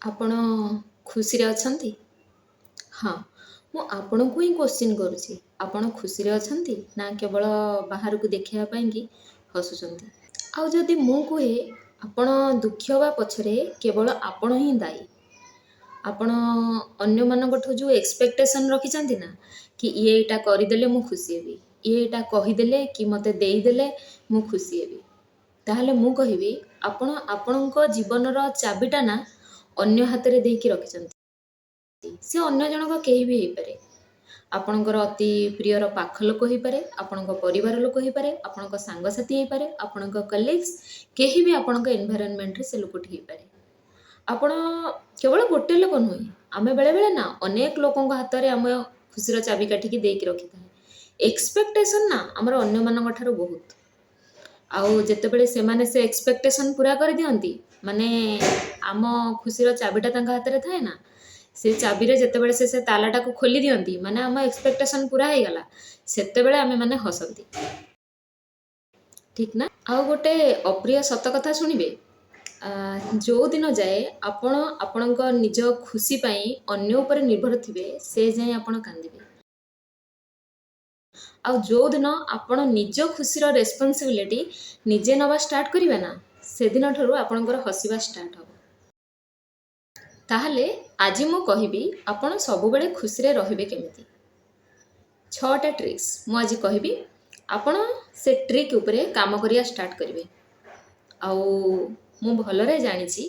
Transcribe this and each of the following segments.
ଆପଣ ଖୁସିରେ ଅଛନ୍ତି? ହଁ, ମୁଁ ଆପଣଙ୍କୁ ହିଁ କ୍ୱେଶ୍ଚିନ୍ କରୁଛି। ଆପଣ ଖୁସିରେ ଅଛନ୍ତି ନା କେବଳ ବାହାରକୁ ଦେଖେଇବା ପାଇଁକି ହସୁଛନ୍ତି? ଆଉ ଯଦି ମୁଁ କୁହେ ଆପଣ ଦୁଃଖୀ ହେବା ପଛରେ କେବଳ ଆପଣ ହିଁ ଦାୟୀ। ଆପଣ ଅନ୍ୟମାନଙ୍କଠୁ ଯେଉଁ ଏକ୍ସପେକ୍ଟେସନ୍ ରଖିଛନ୍ତି ନା କି ଇଏ ଏଇଟା କରିଦେଲେ ମୁଁ ଖୁସି ହେବି, ଇଏ ଏଇଟା କହିଦେଲେ କି ମୋତେ ଦେଇଦେଲେ ମୁଁ ଖୁସି ହେବି, ତାହେଲେ ମୁଁ କହିବି ଆପଣ ଆପଣଙ୍କ ଜୀବନର ଚାବିଟା ନା ଅନ୍ୟ ହାତରେ ଦେଇକି ରଖିଛନ୍ତି। ସେ ଅନ୍ୟ ଜଣକ କେହି ବି ହେଇପାରେ। ଆପଣଙ୍କର ଅତି ପ୍ରିୟର ପାଖ ଲୋକ ହେଇପାରେ, ଆପଣଙ୍କ ପରିବାର ଲୋକ ହେଇପାରେ, ଆପଣଙ୍କ ସାଙ୍ଗସାଥି ହେଇପାରେ, ଆପଣଙ୍କ କଲିଗ୍ସ, କେହି ବି ଆପଣଙ୍କ ଏନଭାଇରନମେଣ୍ଟରେ ସେ ଲୋକଟି ହେଇପାରେ। ଆପଣ କେବଳ ଗୋଟେ ଲୋକ ନୁହେଁ, ଆମେ ବେଳେବେଳେ ନା ଅନେକ ଲୋକଙ୍କ ହାତରେ ଆମ ଖୁସିର ଚାବିକାଠିକି ଦେଇକି ରଖିଥାଏ। ଏକ୍ସପେକ୍ଟେସନ୍ ନା ଆମର ଅନ୍ୟମାନଙ୍କ ଠାରୁ ବହୁତ। ଆଉ ଯେତେବେଳେ ସେମାନେ ସେ ଏକ୍ସପେକ୍ଟେସନ୍ ପୁରା କରିଦିଅନ୍ତି, ମାନେ ଆମ ଖୁସିର ଚାବିଟା ତାଙ୍କ ହାତରେ ଥାଏ ନା, ସେ ଚାବିରେ ଯେତେବେଳେ ସେ ତାଲାଟାକୁ ଖୋଲି ଦିଅନ୍ତି, ମାନେ ଆମ ଏକ୍ସପେକ୍ଟେସନ୍ ପୁରା ହେଇଗଲା, ସେତେବେଳେ ଆମେ ମାନେ ହସନ୍ତି, ଠିକ୍ ନା? ଆଉ ଗୋଟେ ଅପ୍ରିୟ ସତ କଥା ଶୁଣିବେ, ଯେଉଁ ଦିନ ଯାଏ ଆପଣ ଆପଣଙ୍କ ନିଜ ଖୁସି ପାଇଁ ଅନ୍ୟ ଉପରେ ନିର୍ଭର ଥିବେ, ସେ ଯାଏଁ ଆପଣ କାନ୍ଦିବେ। ଆଉ ଯେଉଁଦିନ ଆପଣ ନିଜ ଖୁସିର ରେସ୍ପନ୍ସିବିଲିଟି ନିଜେ ନେବା ଷ୍ଟାର୍ଟ କରିବେ ନା, ସେଦିନ ଠାରୁ ଆପଣଙ୍କର ହସିବା ଷ୍ଟାର୍ଟ ହେବ। ତାହେଲେ ଆଜି ମୁଁ କହିବି ଆପଣ ସବୁବେଳେ ଖୁସିରେ ରହିବେ କେମିତି। 6ଟା ଟ୍ରିକ୍ସ ମୁଁ ଆଜି କହିବି, ଆପଣ ସେ ଟ୍ରିକ୍ ଉପରେ କାମ କରିବା ଷ୍ଟାର୍ଟ କରିବେ। ଆଉ ମୁଁ ଭଲରେ ଜାଣିଛି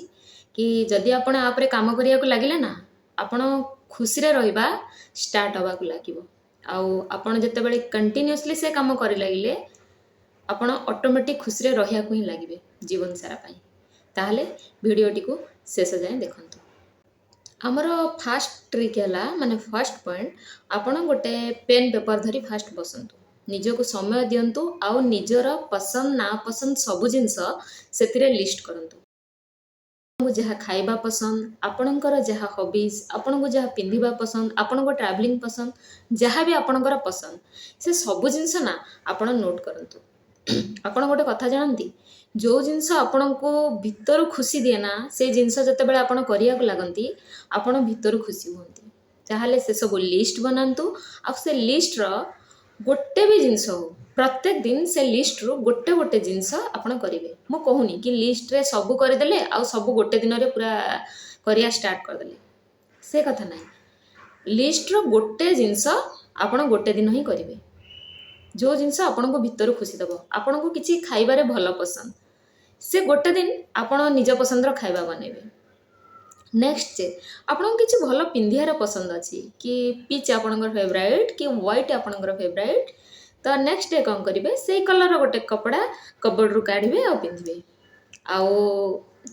କି ଯଦି ଆପଣ ଆ ଉପରେ କାମ କରିବାକୁ ଲାଗିଲେ ନା, ଆପଣ ଖୁସିରେ ରହିବା ଷ୍ଟାର୍ଟ ହେବାକୁ ଲାଗିବ। ଆଉ ଆପଣ ଯେତେବେଳେ କଣ୍ଟିନ୍ୟୁଅସଲି ସେ କାମ କରି ଲାଗିଲେ, ଆପଣ ଅଟୋମେଟିକ୍ ଖୁସିରେ ରହିବାକୁ ହିଁ ଲାଗିବେ ଜୀବନ ସାରା ପାଇଁ। ତାହେଲେ ଭିଡ଼ିଓଟିକୁ ଶେଷ ଯାଏଁ ଦେଖନ୍ତୁ। ଆମର ଫାଷ୍ଟ ଟ୍ରିକ୍ ହେଲା, ମାନେ ଫାଷ୍ଟ ପଏଣ୍ଟ, ଆପଣ ଗୋଟେ ପେନ୍ ପେପର ଧରି ଫାଷ୍ଟ ବସନ୍ତୁ, ନିଜକୁ ସମୟ ଦିଅନ୍ତୁ ଆଉ ନିଜର ପସନ୍ଦ ନା ପସନ୍ଦ ସବୁ ଜିନିଷ ସେଥିରେ ଲିଷ୍ଟ କରନ୍ତୁ। ଆପଣଙ୍କୁ ଯାହା ଖାଇବା ପସନ୍ଦ, ଆପଣଙ୍କର ଯାହା ହବିଜ୍, ଆପଣଙ୍କୁ ଯାହା ପିନ୍ଧିବା ପସନ୍ଦ, ଆପଣଙ୍କ ଟ୍ରାଭେଲିଂ ପସନ୍ଦ, ଯାହା ବି ଆପଣଙ୍କର ପସନ୍ଦ, ସେ ସବୁ ଜିନିଷ ନା ଆପଣ ନୋଟ୍ କରନ୍ତୁ। ଆପଣ ଗୋଟେ କଥା ଜାଣନ୍ତି, ଯେଉଁ ଜିନିଷ ଆପଣଙ୍କୁ ଭିତରୁ ଖୁସି ଦିଏ ନା, ସେ ଜିନିଷ ଯେତେବେଳେ ଆପଣ କରିବାକୁ ଲାଗନ୍ତି, ଆପଣ ଭିତରୁ ଖୁସି ହୁଅନ୍ତି। ତାହେଲେ ସେସବୁ ଲିଷ୍ଟ ବନାନ୍ତୁ, ଆଉ ସେ ଲିଷ୍ଟର ଗୋଟେ ବି ଜିନିଷ ହଉ, ପ୍ରତ୍ୟେକ ଦିନ ସେ ଲିଷ୍ଟରୁ ଗୋଟେ ଗୋଟେ ଜିନିଷ ଆପଣ କରିବେ। ମୁଁ କହୁନି କି ଲିଷ୍ଟରେ ସବୁ କରିଦେଲେ ଆଉ ସବୁ ଗୋଟେ ଦିନରେ ପୁରା କରିବା ଷ୍ଟାର୍ଟ କରିଦେଲେ, ସେ କଥା ନାହିଁ। ଲିଷ୍ଟର ଗୋଟେ ଜିନିଷ ଆପଣ ଗୋଟେ ଦିନ ହିଁ କରିବେ, ଯେଉଁ ଜିନିଷ ଆପଣଙ୍କୁ ଭିତରୁ ଖୁସି ଦେବ। ଆପଣଙ୍କୁ କିଛି ଖାଇବାରେ ଭଲ ପସନ୍ଦ, ସେ ଗୋଟେ ଦିନ ଆପଣ ନିଜ ପସନ୍ଦର ଖାଇବା ବନେଇବେ। ନେକ୍ସଟ ଡେ ଆପଣଙ୍କୁ କିଛି ଭଲ ପିନ୍ଧିବାର ପସନ୍ଦ ଅଛି, କି ପିଚ୍ ଆପଣଙ୍କର ଫେଭରାଇଟ୍, କି ହ୍ୱାଇଟ୍ ଆପଣଙ୍କର ଫେଭରାଇଟ୍, ତ ନେକ୍ସଟ ଡେ କ'ଣ କରିବେ, ସେଇ କଲର୍ର ଗୋଟେ କପଡ଼ା କବୋର୍ଡ଼ରୁ କାଢ଼ିବେ ଆଉ ପିନ୍ଧିବେ। ଆଉ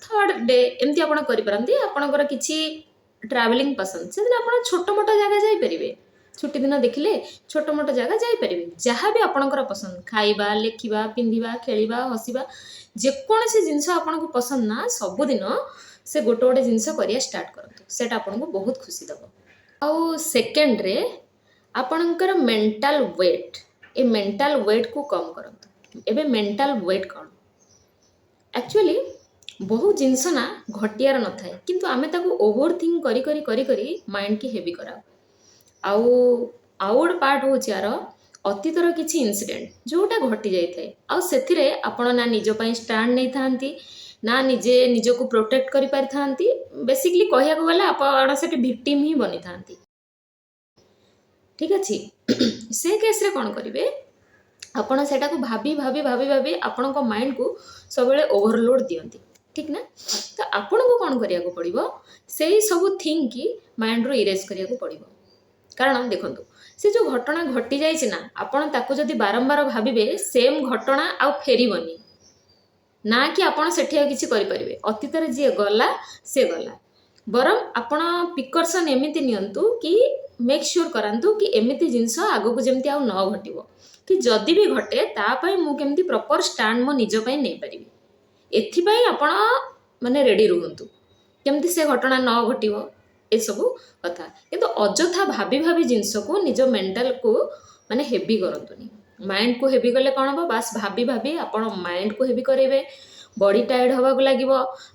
ଥର୍ଡ଼ ଡେ ଏମିତି ଆପଣ କରିପାରନ୍ତି। ଆପଣଙ୍କର କିଛି ଟ୍ରାଭେଲିଂ ପସନ୍ଦ, ସେଦିନ ଆପଣ ଛୋଟ ମୋଟ ଜାଗା ଯାଇପାରିବେ। ଛୁଟି ଦିନ ଦେଖିଲେ ଛୋଟ ମୋଟ ଜାଗା ଯାଇପାରିବେ। ଯାହା ବି ଆପଣଙ୍କର ପସନ୍ଦ, ଖାଇବା, ଲେଖିବା, ପିନ୍ଧିବା, ଖେଳିବା, ହସିବା, ଯେକୌଣସି ଜିନିଷ ଆପଣଙ୍କୁ ପସନ୍ଦ ନା, ସବୁଦିନ ସେ ଗୋଟେ ଗୋଟେ ଜିନିଷ କରିବା ଷ୍ଟାର୍ଟ କରନ୍ତୁ, ସେଇଟା ଆପଣଙ୍କୁ ବହୁତ ଖୁସି ଦେବ। ଆଉ ସେକେଣ୍ଡରେ ଆପଣଙ୍କର ମେଣ୍ଟାଲ ୱେଟ୍, ଏ ମେଣ୍ଟାଲ ୱେଟ୍କୁ କମ୍ କରନ୍ତୁ। ଏବେ ମେଣ୍ଟାଲ ୱେଟ୍ କ'ଣ? ଆକ୍ଚୁଆଲି ବହୁତ ଜିନିଷ ନା ଘଟିବାର ନଥାଏ, କିନ୍ତୁ ଆମେ ତାକୁ ଓଭର ଥିଙ୍କ କରି କରି କରି କରି ମାଇଣ୍ଡକି ହେଭି କରାଉ। ଆଉ ଗୋଟେ ପାର୍ଟ ହେଉଛି ଆର ଅତୀତର କିଛି ଇନସିଡେଣ୍ଟ ଯେଉଁଟା ଘଟି ଯାଇଥାଏ, ଆଉ ସେଥିରେ ଆପଣ ନା ନିଜ ପାଇଁ ଷ୍ଟାଣ୍ଡ ନେଇଥାନ୍ତି, ନା ନିଜେ ନିଜକୁ ପ୍ରୋଟେକ୍ଟ କରିପାରିଥାନ୍ତି। ବେସିକଲି କହିବାକୁ ଗଲେ ଆପଣ ସେଠି ଭିକ୍ଟିମ୍ ହିଁ ବନିଥାନ୍ତି, ଠିକ୍ ଅଛି? ସେ କେସ୍ରେ କ'ଣ କରିବେ, ଆପଣ ସେଇଟାକୁ ଭାବି ଭାବି ଭାବି ଭାବି ଆପଣଙ୍କ ମାଇଣ୍ଡକୁ ସବୁବେଳେ ଓଭରଲୋଡ଼ ଦିଅନ୍ତି, ଠିକ୍ ନା? ତ ଆପଣଙ୍କୁ କ'ଣ କରିବାକୁ ପଡ଼ିବ, ସେଇ ସବୁ ଥିଙ୍କ୍ ମାଇଣ୍ଡରୁ ଇରେଜ୍ କରିବାକୁ ପଡ଼ିବ। କାରଣ ଦେଖନ୍ତୁ, ସେ ଯେଉଁ ଘଟଣା ଘଟିଯାଇଛି ନା, ଆପଣ ତାକୁ ଯଦି ବାରମ୍ବାର ଭାବିବେ, ସେମ୍ ଘଟଣା ଆଉ ଫେରିବନି ନା, କି ଆପଣ ସେଠି ଆଉ କିଛି କରିପାରିବେ। ଅତୀତରେ ଯିଏ ଗଲା ସେ ଗଲା। ବରଂ ଆପଣ ପ୍ରିକସନ୍ ଏମିତି ନିଅନ୍ତୁ କି ମେକ୍ ସିଓର କରାନ୍ତୁ କି ଏମିତି ଜିନିଷ ଆଗକୁ ଯେମିତି ଆଉ ନ ଘଟିବ, କି ଯଦି ବି ଘଟେ ତା ପାଇଁ ମୁଁ କେମିତି ପ୍ରପର୍ ଷ୍ଟାଣ୍ଡ ମୋ ନିଜ ପାଇଁ ନେଇପାରିବି। ଏଥିପାଇଁ ଆପଣ ମାନେ ରେଡ଼ି ରୁହନ୍ତୁ, କେମିତି ସେ ଘଟଣା ନ ଘଟିବ, ଏସବୁ କଥା। କିନ୍ତୁ ଅଯଥା ଭାବି ଭାବି ଜିନିଷକୁ ନିଜ ମେଣ୍ଟାଲକୁ ମାନେ ହେଭି କରନ୍ତୁନି। ମାଇଣ୍ଡକୁ ହେଭି କଲେ କ'ଣ ହେବ, ବାସ୍ ଭାବି ଭାବି ଆପଣ ମାଇଣ୍ଡକୁ ହେଭି କରାଇବେ, बॉडी टायर्ड होगा लगे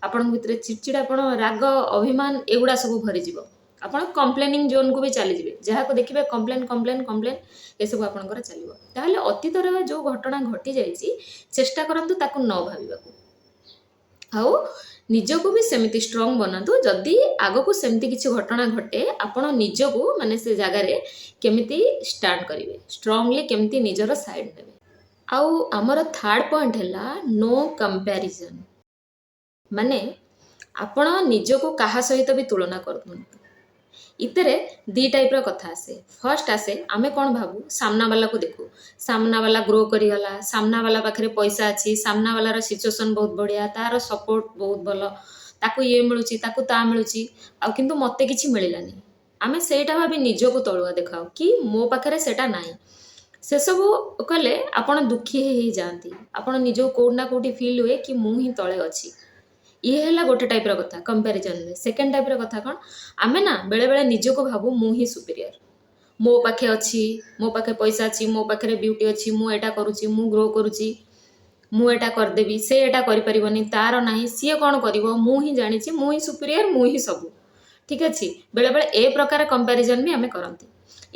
आपण भितर चिड़चिड़ापण राग अभिमान एगुड़ा सब भरीज आपण कंप्लेनिंग जोन को भी चलीजे जहाँ को देखिए कंप्लेन कंप्लेन कंप्लेन ये सब आपंकर चलो ताहले अतीतर जो घटना घटी जाइए चेष्टा करंतु ताकू न भाविबाकू आउ निजको भी सेमती स्ट्रंग बनातु जदि आगको सेमती किसी घटना घटे आपण निजको माने से जगार केमिति स्टार्ट करेंगे स्ट्रंगली केमिति निजर साइड नेबे आउ आमर थर्ड पॉइंट है नो कंपैरिजन माने आपण निजको कहा सहित भी तुलना करतु इतरे दी टाइप कथा आसे फर्स्ट आसे आमे कौन भाबू सामना वाला को देखू सामना वाला ग्रो करीगला सामना वाला पाखे पैसा अच्छी सामना वालार सिचुएसन बहुत बढ़िया तार सपोर्ट बहुत भल ताकू ये मिलूची ताकू ता मिलूची आ किंतु मते किछि मिलिलानी आमे सेटा भाबी निजको तळुआ देखाओ कि मो पाखे सेटा नाही से सब कले आपण दुखी ही जाती आपण निजो कोना कोठी फील हुए कि मु ही तळे अछि ये है गोटे टाइप कथा कंपैरिजन में सेकेंड टाइप कथा कौन आमे ना बेले बेले निजको भाबू मु ही सुपीरियर मो पाखे अच्छी मो पाखे पैसा अच्छी मो पाखे ब्यूटी अच्छी मु एटा करुची मु ग्रो करुची मु एटा करदेवी से एटा करि परिबनी तार नाही सी कौन करिवो मु ही जानिची मु ही सुपीरियर मु ही सब ठीक अच्छी बेले बेले ए प्रकार कंपैरिजन भी आमे करंती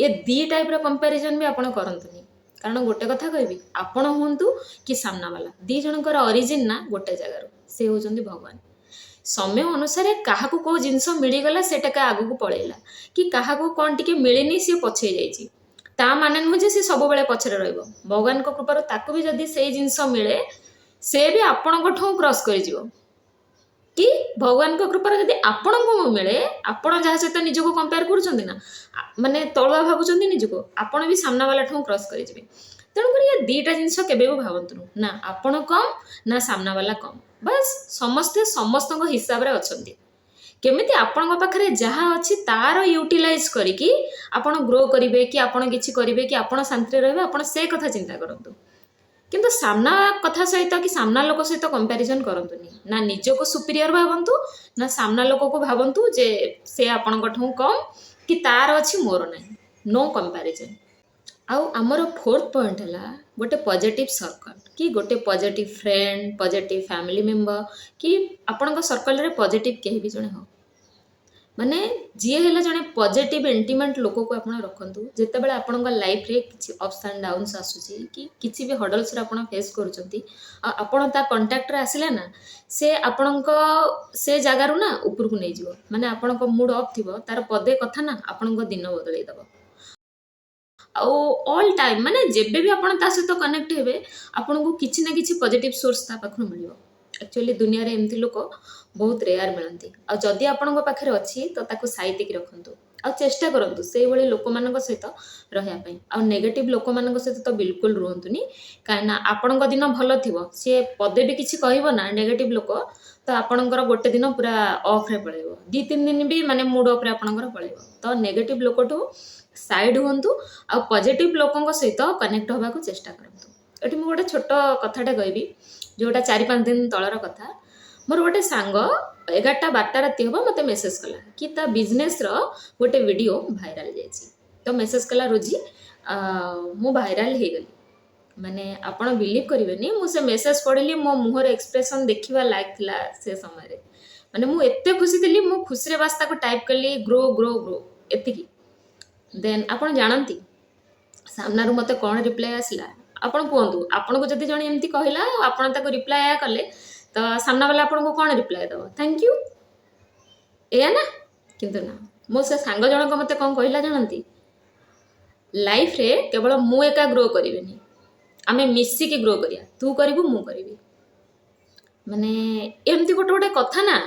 ये दी टाइप कंपैरिजन भी आपण करंतनी कारण गोटे कथा कहबी आपण हुंतु कि सामना वाला दी जनकर ओरिजिन ना गोटे जगार से होचंदी भगवान समय अनुसार क्या कौ जिनस मिलगला से आगू पलैला कि क्या कौन टी मिलनी सी पछे जाइए ता माने नुह जे सी सब बेले पछरे रहिबो भगवान को कृपार ताकू भी जदि से जिनस मिले से भी आपण क्रॉस कर कि भगवान को कृपार जदि आपण को मिले आपण जहाँ सहित निजको कंपेयर करुँच ना माने तलुआ भावुं निजको आपण भी सामना वाला ठूँ क्रॉस करेंगे तेणुकर ये दीटा जिनस केबे भी भावतु ना आपण कम ना सामना वाला कम बस समस्ते समस्त हिसाब रे अछंती केमिति आपण पाखरे जहाँ अच्छी तार यूटिलाइज करिकी आपण ग्रो करिवे कि आपण किछि करिवे कि आपण शांति रहबे आपण से कथा चिंता करंतु किंतु सामना कथा सहित कि सामना लोक सहित कंपैरिजन करंतुनी ना निजको सुपीरियर भावंतु ना सामना लोक को भावंतु जे से आपण ठूँ कम कि तार अच्छी मोर नाही नो कंपैरिजन आउ आमर फोर्थ पॉइंट है गोटे पॉजिटिव सर्कल कि गोटे positive friend positive family member कि आपण सर्कल रे पॉजिटिव कहीं भी जने हो माने जी है जने पॉजिटिव इंटीमेंट लोक को आपण रखंतु जेते बेले आपण लाइफ रे किछि अप्स एंड डाउन्स आसुची कि किछि भी हडल्स रे आपण फेस करूचंती आपण ता कांटेक्ट रे आसिले ना से आपण से जगारु ना ऊपर को नै जिवो माने आपण मूड अफ थिबो तार पदे कथा ना आपण दिन बदलै दबो ऑल टाइम माने जेबे भी आपण ता सहित कनेक्ट हेबे आपण को किछि ना किछि पॉजिटिव सोर्स ता पाखरु मिलियो एक्चुअली दुनिया रे एमती लोक बहुत रेयर मिलती आ जदि आपण पाखरे अच्छी तो ताको साइति की रखंतु आ चेष्टा करंतु से भली लोक मानक सहित रहया पई आ नेगेटिव लोक मानक सहित तो बिल्कुल रुहंतुनी काना आपण दिन भलो थिबो से पदे भी किछि कहइबो ना नेगेटिव लोक तो आपणकर गोटे दिन पूरा ऑफ रे पळेबो 2-3 दिन भी माने मूड ऑफ रे आपणकर पळेबो तो नेगेटिव लोकठू साइड हुंतु आ पॉजिटिव लोकंक सहित कनेक्ट होबा को चेष्टा करंतु एठी मु गोटे छोट कथाटे कहबी जोटा 4-5 दिन तळर कथा मोर गोटे सांग 11-12 राति हम मत मेसेज कला कि ता बिजनेस रो गोटे वीडियो भाइराल जाइए तो मेसेज कला रोजी मु भाइराल हो गली माने आपण बिलीव करेंगे मुझे मेसेज पढ़ी मो मुहर एक्सप्रेशन देखा लायक थिला से समय माने मु एते खुशी थी मु खुशी बास्ता को टाइप कली ग्रो ग्रो ग्रो एतिकी देन आपण जानती सामना मत कौन रिप्लाई आसला आपण कहतु आपन को जब जन एमती कहला आपण ताको रिप्लाई आया कले तो सामना वाला आपन को कौन रिप्लाई दब थैंक यू एया ना किंतु ना मो से सांग जनक मत कौन कहला जानती लाइफ रे केवल मु एका ग्रो करिवेनी आमे मिसिकी ग्रो करिया तू करिवु मु करिवि माने एमती गोटे गोटे कथा ना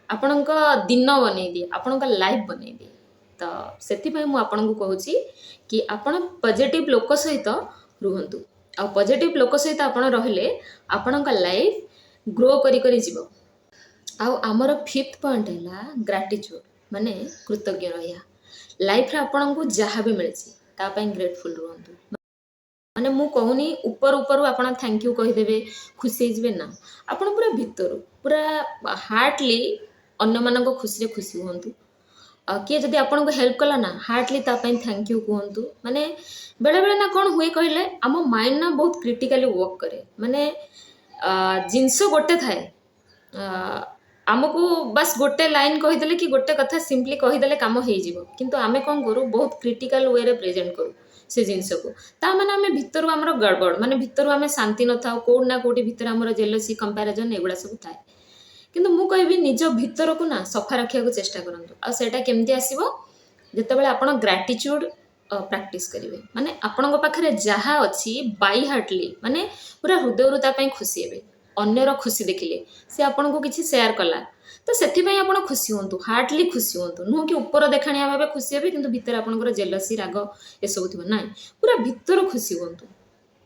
आपणक दिन बनै दिए आपणक लाइफ बनै दिए तो से मु आपन को कहूँ कि आपण पॉजिटिव लोक सहित रुहंतु आ पॉजिटिव लोक सहित आपण रहले आपणक लाइफ ग्रो करी करी जीवो आ आमर फिफ्थ पॉइंट है ग्रैटिट्यूड माने कृतज्ञ रहिया लाइफ रे आपन को जहाँ भी मिलछि ता पई ग्रेटफुल रुहंतु माने मु कहूनी ऊपर ऊपर आपण थैंक यू कहिदेबे खुशी जीवे ना आपण पूरा भीतर पूरा हार्टली अन्य मानक खुशी रे खुशी हुंतु किए जदि आपन को हेल्प कला ना हार्टली ता पई थैंक यू कहंतु माने बेले बेले ना कौन हुए कहले आम माइंड ना बहुत क्रिटिकली वर्क करे माने ଜିନିଷ ଗୋଟେ ଥାଏ, ଆମକୁ ବାସ୍ ଗୋଟେ ଲାଇନ୍ କହିଦେଲେ କି ଗୋଟେ କଥା ସିମ୍ପଲି କହିଦେଲେ କାମ ହେଇଯିବ, କିନ୍ତୁ ଆମେ କ'ଣ କରୁ ବହୁତ କ୍ରିଟିକାଲ ୱେରେ ପ୍ରେଜେଣ୍ଟ କରୁ ସେ ଜିନିଷକୁ। ତା ମାନେ ଆମେ ଭିତରୁ ଆମର ଗଡ଼ବଡ଼, ମାନେ ଭିତରୁ ଆମେ ଶାନ୍ତି ନଥାଉ, କେଉଁଠି ନା କେଉଁଠି ଭିତରେ ଆମର ଜେଲସି କମ୍ପାରିଜନ୍ ଏଗୁଡ଼ା ସବୁ ଥାଏ। କିନ୍ତୁ ମୁଁ କହିବି ନିଜ ଭିତରକୁ ନା ସଫା ରଖିବାକୁ ଚେଷ୍ଟା କରନ୍ତୁ। ଆଉ ସେଇଟା କେମିତି ଆସିବ? ଯେତେବେଳେ ଆପଣ ଗ୍ରାଟିଚ୍ୟୁଡ୍ ପ୍ରାକ୍ଟିସ୍ କରିବେ, ମାନେ ଆପଣଙ୍କ ପାଖରେ ଯାହା ଅଛି ବାଇ ହାର୍ଟଲି, ମାନେ ପୁରା ହୃଦୟରୁ ତା ପାଇଁ ଖୁସି ହେବେ। ଅନ୍ୟର ଖୁସି ଦେଖିଲେ, ସେ ଆପଣଙ୍କୁ କିଛି ସେୟାର କଲା ତ ସେଥିପାଇଁ ଆପଣ ଖୁସି ହୁଅନ୍ତୁ, ହାର୍ଟଲି ଖୁସି ହୁଅନ୍ତୁ। ନୁହଁ କି ଉପର ଦେଖାଣିଆ ଭାବେ ଖୁସି ହେବେ କିନ୍ତୁ ଭିତରେ ଆପଣଙ୍କର ଜେଲସି ରାଗ ଏସବୁ ଥିବ, ନାହିଁ, ପୁରା ଭିତରୁ ଖୁସି ହୁଅନ୍ତୁ।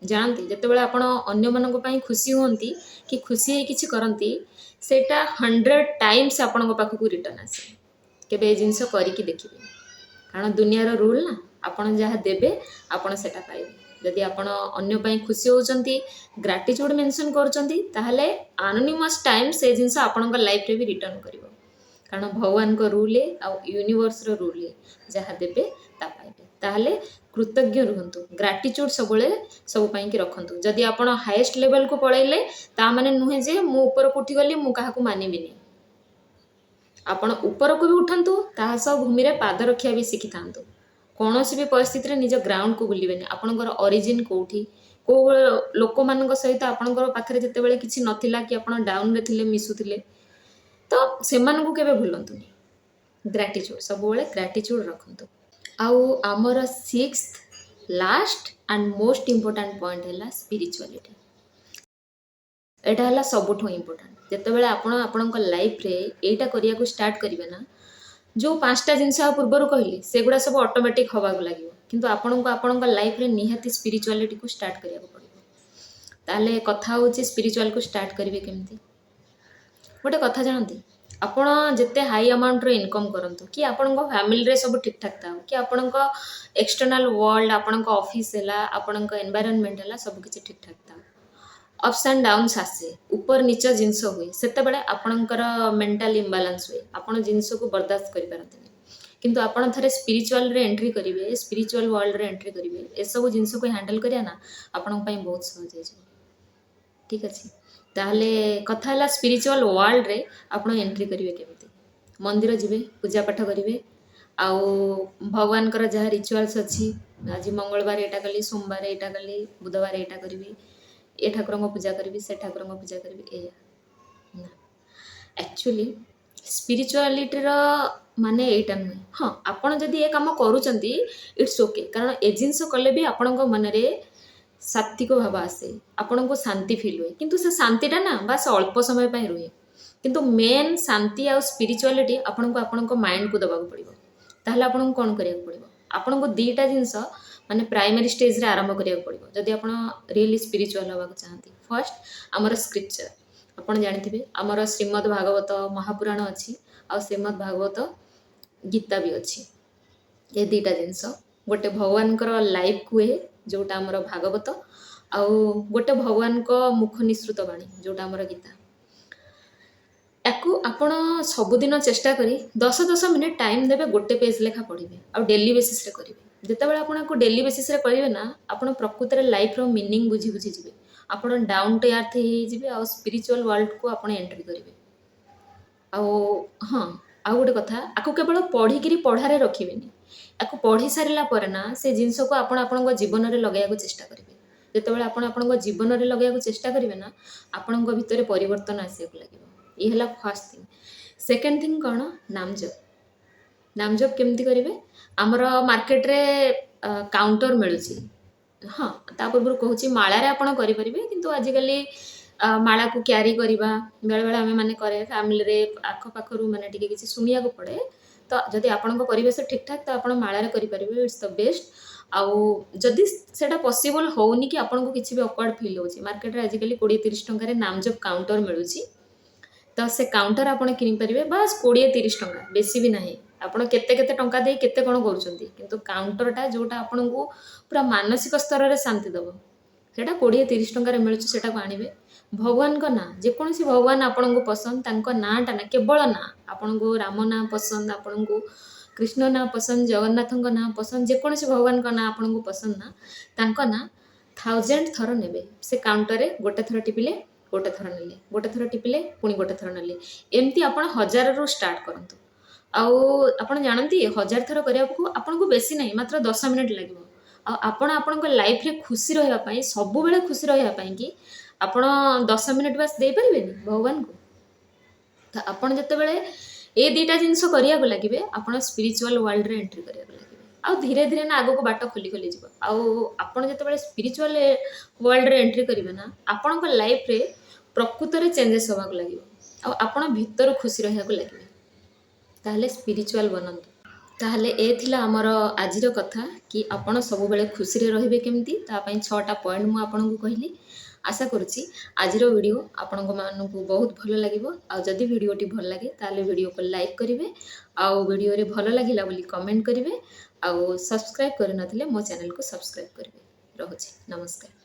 ଜାଣନ୍ତି ଯେତେବେଳେ ଆପଣ ଅନ୍ୟମାନଙ୍କ ପାଇଁ ଖୁସି ହୁଅନ୍ତି କି ଖୁସି ହେଇ କିଛି କରନ୍ତି, ସେଇଟା 100 ଟାଇମ୍ସ ଆପଣଙ୍କ ପାଖକୁ ରିଟର୍ନ ଆସେ। କେବେ ଏ ଜିନିଷ କରିକି ଦେଖିବେ, କାରଣ ଦୁନିଆର ରୁଲ୍ ନା, ଆପଣ ଯାହା ଦେବେ ଆପଣ ସେଟା ପାଇବେ। ଯଦି ଆପଣ ଅନ୍ୟ ପାଇଁ ଖୁସି ହେଉଛନ୍ତି, ଗ୍ରାଟିଚ୍ୟୁଡ୍ ମେନସନ୍ କରୁଛନ୍ତି, ତାହେଲେ ଆନୋନିମସ୍ ଟାଇମ୍ ସେ ଜିନିଷ ଆପଣଙ୍କ ଲାଇଫ୍ରେ ବି ରିଟର୍ନ କରିବ। କାରଣ ଭଗବାନଙ୍କ ରୁଲ୍ ଆଉ ୟୁନିଭର୍ସର ରୁଲ୍, ଯାହା ଦେବେ ତା ପାଇବେ। ତାହେଲେ କୃତଜ୍ଞ ରୁହନ୍ତୁ, ଗ୍ରାଟିଚ୍ୟୁଡ୍ ସବୁବେଳେ ସବୁ ପାଇଁକି ରଖନ୍ତୁ। ଯଦି ଆପଣ ହାଏଷ୍ଟ ଲେଭେଲକୁ ପଳେଇଲେ ତା ମାନେ ନୁହେଁ ଯେ ମୁଁ ଉପରକୁ ଉଠିଗଲି ମୁଁ କାହାକୁ ମାନିବିନି। ଆପଣ ଉପରକୁ ବି ଉଠନ୍ତୁ, ତାହା ସହ ଭୂମିରେ ପାଦ ରଖିବା ବି ଶିଖିଥାନ୍ତୁ। କୌଣସି ବି ପରିସ୍ଥିତିରେ ନିଜ ଗ୍ରାଉଣ୍ଡକୁ ଭୁଲିବେନି। ଆପଣଙ୍କର ଅରିଜିନ୍ କେଉଁଠି, କେଉଁ ଲୋକମାନଙ୍କ ସହିତ ଆପଣଙ୍କର ପାଖରେ ଯେତେବେଳେ କିଛି ନଥିଲା କି ଆପଣ ଡାଉନରେ ଥିଲେ, ମିଶୁଥିଲେ, ତ ସେମାନଙ୍କୁ କେବେ ଭୁଲନ୍ତୁନି। ଗ୍ରାଟିଚ୍ୟୁଡ୍, ସବୁବେଳେ ଗ୍ରାଟିଚ୍ୟୁଡ୍ ରଖନ୍ତୁ। ଆଉ ଆମର 6th last and most important point ହେଲା ସ୍ପିରିଚୁଆଲିଟି। ଏଇଟା ହେଲା ସବୁଠୁ ଇମ୍ପୋର୍ଟାଣ୍ଟ। ଯେତେବେଳେ ଆପଣ ଆପଣଙ୍କ ଲାଇଫ୍ରେ ଏଇଟା କରିବାକୁ ଷ୍ଟାର୍ଟ କରିବେ ନା, ଯେଉଁ 5ଟା ଜିନିଷ ଆଉ ପୂର୍ବରୁ କହିଲି ସେଗୁଡ଼ା ସବୁ ଅଟୋମେଟିକ୍ ହେବାକୁ ଲାଗିବ, କିନ୍ତୁ ଆପଣଙ୍କୁ ଆପଣଙ୍କ ଲାଇଫ୍ରେ ନିହାତି ସ୍ପିରିଚୁଆଲିଟିକୁ ଷ୍ଟାର୍ଟ କରିବାକୁ ପଡ଼ିବ। ତାହେଲେ କଥା ହେଉଛି ସ୍ପିରିଚୁଆଲକୁ ଷ୍ଟାର୍ଟ କରିବେ କେମିତି? ଗୋଟେ କଥା ଜାଣନ୍ତି, ଆପଣ ଯେତେ ହାଇ ଆମାଉଣ୍ଟର ଇନକମ୍ କରନ୍ତୁ, କି ଆପଣଙ୍କ ଫ୍ୟାମିଲିରେ ସବୁ ଠିକ୍ଠାକ୍ ଥାଉ, କି ଆପଣଙ୍କ ଏକ୍ସଟର୍ନାଲ ୱାର୍ଲଡ, ଆପଣଙ୍କ ଅଫିସ୍ ହେଲା, ଆପଣଙ୍କ ଏନଭାଇରନମେଣ୍ଟ ହେଲା, ସବୁକିଛି ଠିକ୍ଠାକ୍ ଥାଉ, ଅପ୍ସ ଆଣ୍ଡ ଡାଉନ୍ସ ଆସେ, ଉପର ନିଚ ଜିନିଷ ହୁଏ, ସେତେବେଳେ ଆପଣଙ୍କର ମେଣ୍ଟାଲ ଇମ୍ବାଲାନ୍ସ ହୁଏ, ଆପଣ ଜିନିଷକୁ ବରଦାସ୍ତ କରିପାରନ୍ତିନି। କିନ୍ତୁ ଆପଣ ଥରେ ସ୍ପିରିଚୁଆଲରେ ଏଣ୍ଟ୍ରି କରିବେ, ସ୍ପିରିଚୁଆଲ ୱାର୍ଲଡରେ ଏଣ୍ଟ୍ରି କରିବେ, ଏସବୁ ଜିନିଷକୁ ହ୍ୟାଣ୍ଡେଲ୍ କରିବା ନା ଆପଣଙ୍କ ପାଇଁ ବହୁତ ସହଜ ହେଇଯିବ। ଠିକ୍ ଅଛି, ତାହେଲେ କଥା ହେଲା ସ୍ପିରିଚୁଆଲ ୱାର୍ଲଡରେ ଆପଣ ଏଣ୍ଟ୍ରି କରିବେ କେମିତି? ମନ୍ଦିର ଯିବେ, ପୂଜାପାଠ କରିବେ, ଆଉ ଭଗବାନଙ୍କର ଯାହା ରିଚୁଆଲ୍ସ ଅଛି, ଆଜି ମଙ୍ଗଳବାର ଏଇଟା କଲି, ସୋମବାର ଏଇଟା କଲି, ବୁଧବାର ଏଇଟା କରିବି, ଏ ଠାକୁରଙ୍କ ପୂଜା କରିବି, ସେ ଠାକୁରଙ୍କ ପୂଜା କରିବି, ଏଇଆ ନା। ଆକ୍ଚୁଆଲି ସ୍ପିରିଚୁଆଲିଟିର ମାନେ ଏଇଟା ନୁହେଁ। ହଁ, ଆପଣ ଯଦି ଏ କାମ କରୁଛନ୍ତି ଇଟ୍ସ ଓକେ, କାରଣ ଏ ଜିନିଷ କଲେ ବି ଆପଣଙ୍କ ମନରେ ସାତ୍ତ୍ୱିକ ଭାବ ଆସେ, ଆପଣଙ୍କୁ ଶାନ୍ତି ଫିଲ୍ ହୁଏ, କିନ୍ତୁ ସେ ଶାନ୍ତିଟା ନା ବାସ୍ ଅଳ୍ପ ସମୟ ପାଇଁ ରୁହେ। କିନ୍ତୁ ମେନ୍ ଶାନ୍ତି ଆଉ ସ୍ପିରିଚୁଆଲିଟି ଆପଣଙ୍କୁ ଆପଣଙ୍କ ମାଇଣ୍ଡକୁ ଦେବାକୁ ପଡ଼ିବ। ତାହେଲେ ଆପଣଙ୍କୁ କ'ଣ କରିବାକୁ ପଡ଼ିବ? ଆପଣଙ୍କୁ 2ଟା ଜିନିଷ ମାନେ ପ୍ରାଇମେରୀ ଷ୍ଟେଜ୍ରେ ଆରମ୍ଭ କରିବାକୁ ପଡ଼ିବ ଯଦି ଆପଣ ରିଏଲି ସ୍ପିରିଚୁଆଲ ହେବାକୁ ଚାହାନ୍ତି। ଫାର୍ଷ୍ଟ ଆମର ସ୍କ୍ରିପ୍ଚର, ଆପଣ ଜାଣିଥିବେ ଆମର ଶ୍ରୀମଦ୍ ଭାଗବତ ମହାପୁରାଣ ଅଛି, ଆଉ ଶ୍ରୀମଦ୍ ଭାଗବତ ଗୀତା ବି ଅଛି। ଏ 2ଟା ଜିନିଷ, ଗୋଟେ ଭଗବାନଙ୍କର ଲାଇଫ୍ କୁହେ ଯେଉଁଟା ଆମର ଭାଗବତ, ଆଉ ଗୋଟେ ଭଗବାନଙ୍କ ମୁଖ ନିସୃତ ବାଣୀ ଯେଉଁଟା ଆମର ଗୀତା। ୟାକୁ ଆପଣ ସବୁଦିନ ଚେଷ୍ଟା କରି 10-10 ମିନିଟ୍ ଟାଇମ୍ ଦେବେ, ଗୋଟେ ପେଜ୍ ଲେଖା ପଢ଼ିବେ, ଆଉ ଡେଲି ବେସିସ୍ରେ କରିବେ। ଯେତେବେଳେ ଆପଣ ୟାକୁ ଡେଲି ବେସିସ୍ରେ କରିବେ ନା, ଆପଣ ପ୍ରକୃତରେ ଲାଇଫ୍ର ମିନିଂ ବୁଝି ଯିବେ। ଆପଣ ଡାଉନ୍ ଟୁ ଆର୍ଥ ହେଇଯିବେ, ଆଉ ସ୍ପିରିଚୁଆଲ ୱାର୍ଲଡକୁ ଆପଣ ଏଣ୍ଟ୍ରି କରିବେ। ଆଉ ହଁ, ଆଉ ଗୋଟେ କଥା, ଆକୁ କେବଳ ପଢ଼ିକିରି ପଢ଼ାରେ ରଖିବେନି, ୟାକୁ ପଢ଼ି ସାରିଲା ପରେ ନା ସେ ଜିନିଷକୁ ଆପଣ ଆପଣଙ୍କ ଜୀବନରେ ଲଗାଇବାକୁ ଚେଷ୍ଟା କରିବେ। ଯେତେବେଳେ ଆପଣ ଆପଣଙ୍କ ଜୀବନରେ ଲଗାଇବାକୁ ଚେଷ୍ଟା କରିବେ ନା, ଆପଣଙ୍କ ଭିତରେ ପରିବର୍ତ୍ତନ ଆସିବାକୁ ଲାଗିବ। ଇଏ ହେଲା ଫାର୍ଷ୍ଟ ଥିଙ୍ଗ। ସେକେଣ୍ଡ ଥିଙ୍ଗ କ'ଣ? ନାମଜପ। ନାମଜପ କେମିତି କରିବେ? ଆମର ମାର୍କେଟରେ କାଉଣ୍ଟର ମିଳୁଛି। ହଁ, ତା ପୂର୍ବରୁ କହୁଛି ମାଳାରେ ଆପଣ କରିପାରିବେ, କିନ୍ତୁ ଆଜିକାଲି ମାଳାକୁ କ୍ୟାରି କରିବା ବେଳେବେଳେ ଆମେମାନେ କରେ, ଫ୍ୟାମିଲିରେ ଆଖପାଖରୁ ମାନେ ଟିକେ କିଛି ଶୁଣିବାକୁ ପଡ଼େ, ତ ଯଦି ଆପଣଙ୍କ ପରିବେଶ ଠିକ୍ଠାକ୍ ତ ଆପଣ ମାଳାରେ କରିପାରିବେ, ଇଟ୍ସ ଦ ବେଷ୍ଟ। ଆଉ ଯଦି ସେଇଟା ପସିବଲ୍ ହେଉନି କି ଆପଣଙ୍କୁ କିଛି ବି ଅକ୍ୱାର୍ଡ ଫିଲ୍ ହେଉଛି, ମାର୍କେଟରେ ଆଜିକାଲି 20-30 ଟଙ୍କାରେ ନାମଜପ କାଉଣ୍ଟର ମିଳୁଛି, ତ ସେ କାଉଣ୍ଟର ଆପଣ କିଣିପାରିବେ, ବାସ୍ 20-30 ଟଙ୍କା, ବେଶୀ ବି ନାହିଁ। ଆପଣ କେତେ କେତେ ଟଙ୍କା ଦେଇ କେତେ କ'ଣ କରୁଛନ୍ତି, କିନ୍ତୁ କାଉଣ୍ଟରଟା ଯେଉଁଟା ଆପଣଙ୍କୁ ପୁରା ମାନସିକ ସ୍ତରରେ ଶାନ୍ତି ଦେବ, ସେଇଟା 20-30 ଟଙ୍କାରେ ମିଳୁଛି, ସେଟାକୁ ଆଣିବେ। ଭଗବାନଙ୍କ ନାଁ, ଯେକୌଣସି ଭଗବାନ ଆପଣଙ୍କୁ ପସନ୍ଦ, ତାଙ୍କ ନାଁଟା ନା, କେବଳ ନାଁ, ଆପଣଙ୍କୁ ରାମ ନାଁ ପସନ୍ଦ, ଆପଣଙ୍କୁ କୃଷ୍ଣ ନାଁ ପସନ୍ଦ, ଜଗନ୍ନାଥଙ୍କ ନାଁ ପସନ୍ଦ, ଯେକୌଣସି ଭଗବାନଙ୍କ ନାଁ ଆପଣଙ୍କୁ ପସନ୍ଦ ନା, ତାଙ୍କ ନାଁ 1000 ଥର ନେବେ। ସେ କାଉଣ୍ଟରରେ ଗୋଟେ ଥର ଟିପିଲେ गोटे थर नेले गोटे थर टिपिले पुणी गोटे थर नेले एमती आपण 1000 रु स्टार्ट करंतु आउ आपण जानती 1000 थर करिया को आपण को बेसी नहीं मात्र 10 मिनिट लागिवो आपण आपण लाइफ रे खुशी रहिया पई सब बेले खुशी रहिया पई कि आपण 10 मिनिट बस दे परिबेनी भगवान को तो आपण जते बेले ए दीटा जिंस करिया को लागिबे आपण स्पिरिचुअल वर्ल्ड रे एंट्री करिया को लागिबे आ धीरे धीरे ना आगो को बाट खोली खोली जीव आपण जते बेले स्पिरिचुअल वर्ल्ड रे एंट्री करिवे ना आपण को लाइफ रे प्रकृत रे चेंजेस होबा को लागिवो आ आपण भीतर खुशी रहिया को लागिबे ताहले स्पिरिचुअल बनंतु ताहले ए थिला हमर आजिर कथा कि आपण सब बेले खुशी रे रहिबे केमती ता पई 6टा पॉइंट मु आपण को कहली आशा करुच्ची आजिर वीडियो आपण मानू बहुत भल लगे आ जदि वीडियोटी भल लगे ताले वीडियो को लाइक करेंगे आउ वीडियो रे भल लगिला बोली कमेंट करेंगे आउ सब्सक्राइब कर नथिले मो चैनल को सब्सक्राइब करेंगे। रहुछि नमस्कार।